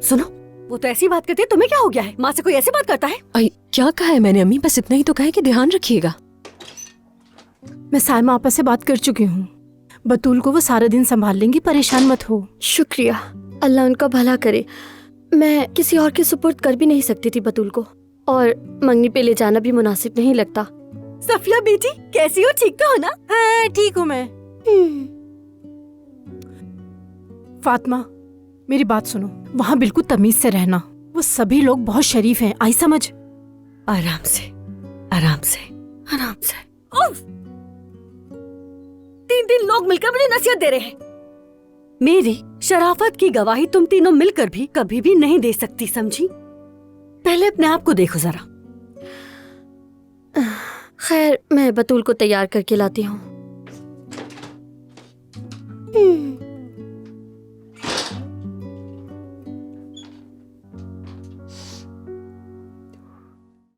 सुनो, वो तो ऐसी बात करती है, तुम्हें क्या हो गया है? माँ से कोई ऐसी बात करता है? क्या कहा है मैंने अम्मी? बस इतना ही तो कहा है कि ध्यान रखिएगा। मैं सायमा आपा से बात कर चुकी हूँ। बतूल को वो सारा दिन संभाल लेंगी, परेशान मत हो। शुक्रिया, अल्लाह उनका भला करे। मैं किसी और के सुपुर्द कर भी नहीं सकती थी बतूल को, और मंगनी पे ले जाना भी मुनासिब नहीं लगता। सफिया बेटी, कैसी हो? ठीक तो हो ना? हाँ, ठीक हूँ मैं। फातिमा, मेरी बात सुनो, वहाँ बिल्कुल तमीज से रहना। वो सभी लोग बहुत शरीफ हैं, आई समझ। आराम से, आराम से, आराम से। उफ! 3 लोग मिलकर मुझे नसीहत दे रहे हैं। मेरी शराफत की गवाही तुम तीनों मिलकर भी कभी भी नहीं दे सकती, समझी? पहले अपने आप को देखो जरा। खैर, मैं बतूल को तैयार करके लाती हूँ।